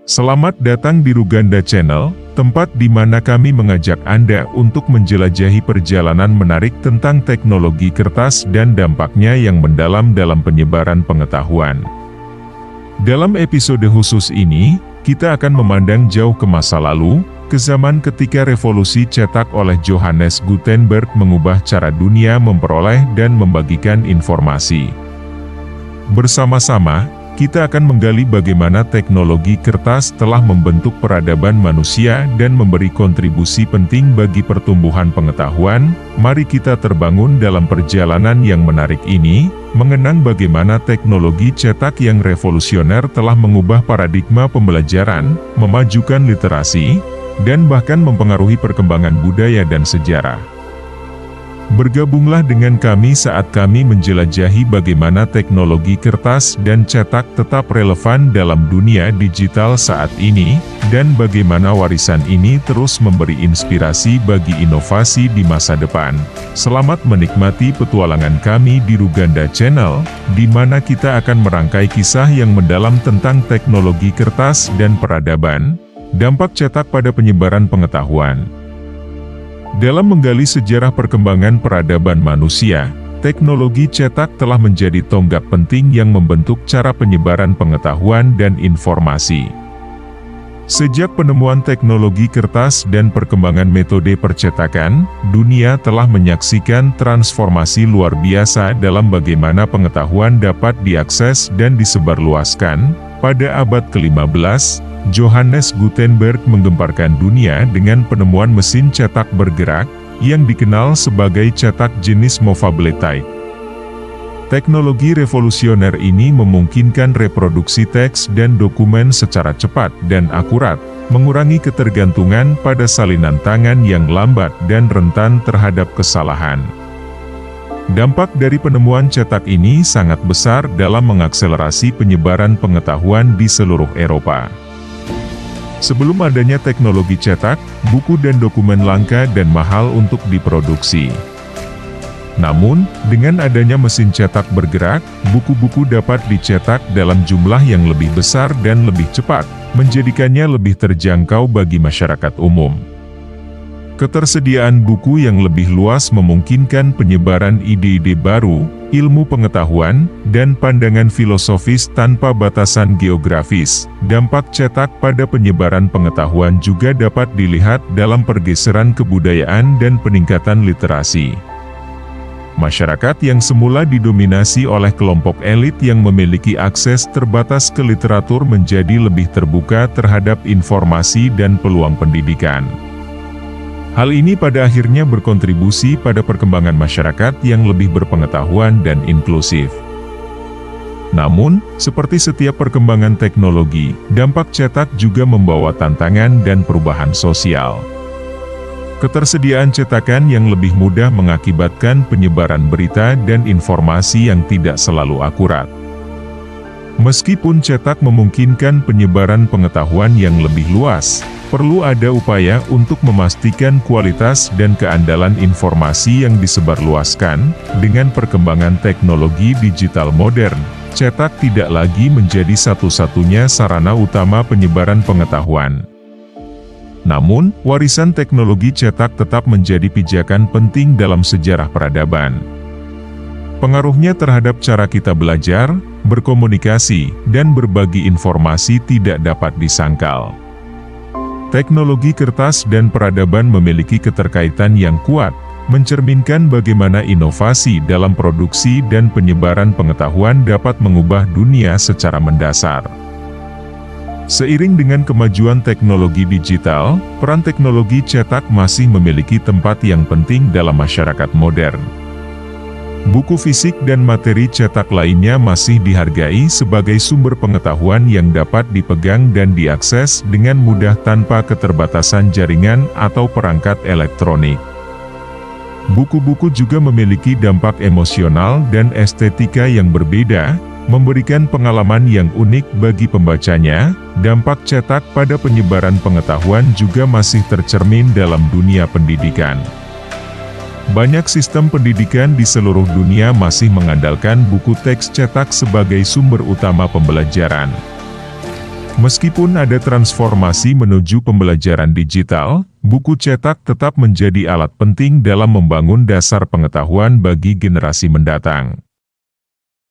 Selamat datang di Ruganda Channel, tempat di mana kami mengajak Anda untuk menjelajahi perjalanan menarik tentang teknologi kertas dan dampaknya yang mendalam dalam penyebaran pengetahuan. Dalam episode khusus ini, kita akan memandang jauh ke masa lalu, ke zaman ketika revolusi cetak oleh Johannes Gutenberg mengubah cara dunia memperoleh dan membagikan informasi. Bersama-sama, kita akan menggali bagaimana teknologi kertas telah membentuk peradaban manusia dan memberi kontribusi penting bagi pertumbuhan pengetahuan. Mari kita terbangun dalam perjalanan yang menarik ini, mengenang bagaimana teknologi cetak yang revolusioner telah mengubah paradigma pembelajaran, memajukan literasi, dan bahkan mempengaruhi perkembangan budaya dan sejarah. Bergabunglah dengan kami saat kami menjelajahi bagaimana teknologi kertas dan cetak tetap relevan dalam dunia digital saat ini, dan bagaimana warisan ini terus memberi inspirasi bagi inovasi di masa depan. Selamat menikmati petualangan kami di Ruganda Channel, di mana kita akan merangkai kisah yang mendalam tentang teknologi kertas dan peradaban, dampak cetak pada penyebaran pengetahuan. Dalam menggali sejarah perkembangan peradaban manusia, teknologi cetak telah menjadi tonggak penting yang membentuk cara penyebaran pengetahuan dan informasi. Sejak penemuan teknologi kertas dan perkembangan metode percetakan, dunia telah menyaksikan transformasi luar biasa dalam bagaimana pengetahuan dapat diakses dan disebarluaskan. Pada abad ke-15, Johannes Gutenberg menggemparkan dunia dengan penemuan mesin cetak bergerak, yang dikenal sebagai cetak jenis movable type. Teknologi revolusioner ini memungkinkan reproduksi teks dan dokumen secara cepat dan akurat, mengurangi ketergantungan pada salinan tangan yang lambat dan rentan terhadap kesalahan. Dampak dari penemuan cetak ini sangat besar dalam mengakselerasi penyebaran pengetahuan di seluruh Eropa. Sebelum adanya teknologi cetak, buku dan dokumen langka dan mahal untuk diproduksi. Namun, dengan adanya mesin cetak bergerak, buku-buku dapat dicetak dalam jumlah yang lebih besar dan lebih cepat, menjadikannya lebih terjangkau bagi masyarakat umum. Ketersediaan buku yang lebih luas memungkinkan penyebaran ide-ide baru, ilmu pengetahuan, dan pandangan filosofis tanpa batasan geografis. Dampak cetak pada penyebaran pengetahuan juga dapat dilihat dalam pergeseran kebudayaan dan peningkatan literasi. Masyarakat yang semula didominasi oleh kelompok elit yang memiliki akses terbatas ke literatur menjadi lebih terbuka terhadap informasi dan peluang pendidikan. Hal ini pada akhirnya berkontribusi pada perkembangan masyarakat yang lebih berpengetahuan dan inklusif. Namun, seperti setiap perkembangan teknologi, dampak cetak juga membawa tantangan dan perubahan sosial. Ketersediaan cetakan yang lebih mudah mengakibatkan penyebaran berita dan informasi yang tidak selalu akurat. Meskipun cetak memungkinkan penyebaran pengetahuan yang lebih luas, perlu ada upaya untuk memastikan kualitas dan keandalan informasi yang disebarluaskan. Dengan perkembangan teknologi digital modern, cetak tidak lagi menjadi satu-satunya sarana utama penyebaran pengetahuan. Namun, warisan teknologi cetak tetap menjadi pijakan penting dalam sejarah peradaban. Pengaruhnya terhadap cara kita belajar, berkomunikasi, dan berbagi informasi tidak dapat disangkal. Teknologi kertas dan peradaban memiliki keterkaitan yang kuat, mencerminkan bagaimana inovasi dalam produksi dan penyebaran pengetahuan dapat mengubah dunia secara mendasar. Seiring dengan kemajuan teknologi digital, peran teknologi cetak masih memiliki tempat yang penting dalam masyarakat modern. Buku fisik dan materi cetak lainnya masih dihargai sebagai sumber pengetahuan yang dapat dipegang dan diakses dengan mudah tanpa keterbatasan jaringan atau perangkat elektronik. Buku-buku juga memiliki dampak emosional dan estetika yang berbeda, memberikan pengalaman yang unik bagi pembacanya. Dampak cetak pada penyebaran pengetahuan juga masih tercermin dalam dunia pendidikan. Banyak sistem pendidikan di seluruh dunia masih mengandalkan buku teks cetak sebagai sumber utama pembelajaran. Meskipun ada transformasi menuju pembelajaran digital, buku cetak tetap menjadi alat penting dalam membangun dasar pengetahuan bagi generasi mendatang.